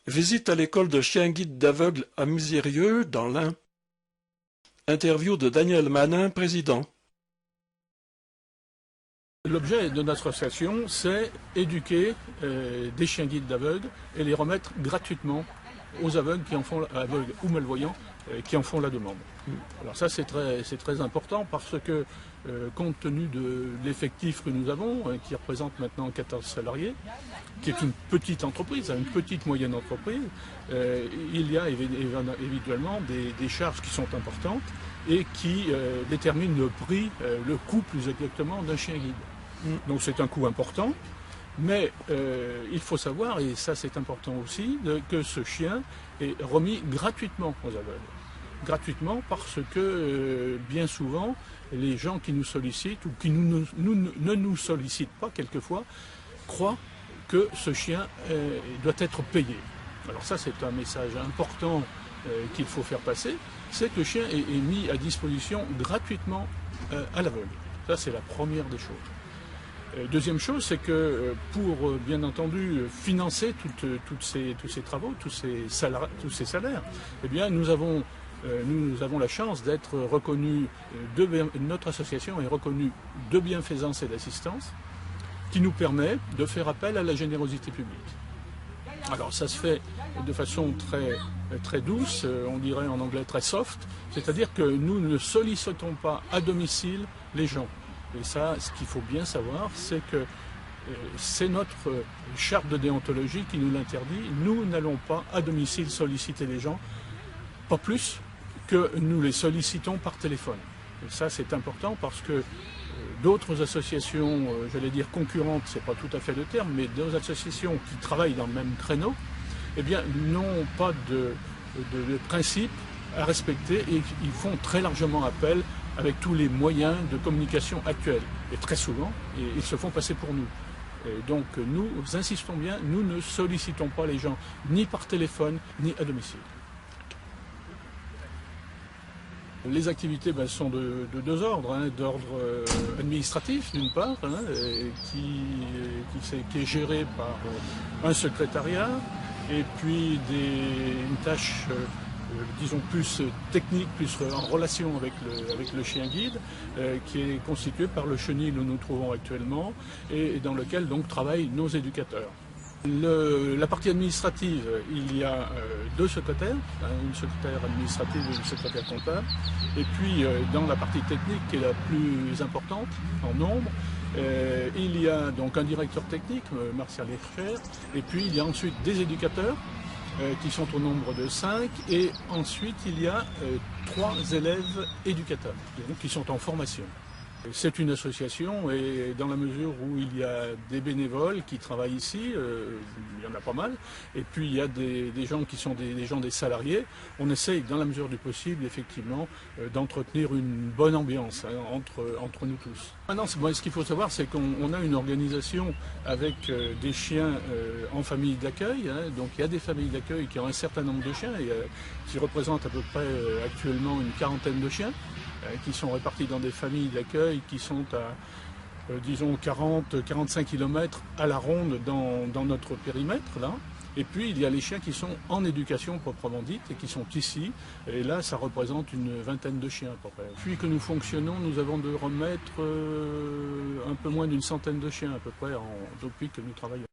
Visite à l'école de chien guide d'aveugles à Misérieux, dans l'Ain. Interview de Daniel Manin, président. L'objet de notre association, c'est éduquer des chiens guides d'aveugles et les remettre gratuitement aux aveugles qui en font, aveugles ou malvoyants, qui en font la demande. Alors ça, c'est très important parce que, compte tenu de l'effectif que nous avons, qui représente maintenant 14 salariés, qui est une petite entreprise, une petite moyenne entreprise, il y a évidemment des charges qui sont importantes et qui déterminent le prix, le coût plus exactement d'un chien guide. Donc c'est un coût important, mais il faut savoir, et ça c'est important aussi, que ce chien est remis gratuitement aux aveugles. Gratuitement parce que bien souvent, les gens qui nous sollicitent ou qui ne nous sollicitent pas quelquefois, croient que ce chien doit être payé. Alors ça c'est un message important qu'il faut faire passer, c'est que le chien est mis à disposition gratuitement à l'aveugle. Ça c'est la première des choses. Deuxième chose, c'est que pour bien entendu financer tous ces travaux, tous ces salaires, eh bien nous avons la chance d'être reconnus, notre association est reconnue de bienfaisance et d'assistance, qui nous permet de faire appel à la générosité publique. Alors ça se fait de façon très douce, on dirait en anglais très soft, c'est-à-dire que nous ne sollicitons pas à domicile les gens. Et ça, ce qu'il faut bien savoir, c'est que c'est notre charte de déontologie qui nous l'interdit. Nous n'allons pas à domicile solliciter les gens, pas plus que nous les sollicitons par téléphone. Et ça, c'est important parce que d'autres associations, j'allais dire concurrentes, c'est pas tout à fait le terme, mais d'autres associations qui travaillent dans le même créneau, eh bien, n'ont pas de principe à respecter et ils font très largement appel avec tous les moyens de communication actuels. Et très souvent, ils se font passer pour nous. Et donc nous insistons bien, nous ne sollicitons pas les gens ni par téléphone, ni à domicile. Les activités sont de deux ordres, d'ordre administratif d'une part, qui est géré par un secrétariat, et puis une tâche disons plus technique, plus en relation avec le chien guide, qui est constitué par le chenil où nous nous trouvons actuellement et dans lequel donc travaillent nos éducateurs. La partie administrative, il y a deux secrétaires, une secrétaire administrative et une secrétaire comptable. Et puis dans la partie technique qui est la plus importante en nombre, il y a donc un directeur technique, Martial Hercher, et puis il y a ensuite des éducateurs qui sont au nombre de 5, et ensuite il y a 3 élèves éducateurs donc, qui sont en formation. C'est une association et dans la mesure où il y a des bénévoles qui travaillent ici, il y en a pas mal, et puis il y a des gens qui sont des salariés, on essaye dans la mesure du possible effectivement d'entretenir une bonne ambiance entre nous tous. Maintenant, ce qu'il faut savoir, c'est qu'on a une organisation avec des chiens en famille d'accueil, donc il y a des familles d'accueil qui ont un certain nombre de chiens, qui représentent à peu près actuellement une quarantaine de chiens, qui sont répartis dans des familles d'accueil qui sont à, disons, 40-45 km à la ronde dans notre périmètre, là. Et puis il y a les chiens qui sont en éducation proprement dite et qui sont ici. Et là, ça représente une vingtaine de chiens à peu près. Depuis que nous fonctionnons, nous avons de remettre un peu moins d'une centaine de chiens à peu près depuis que nous travaillons.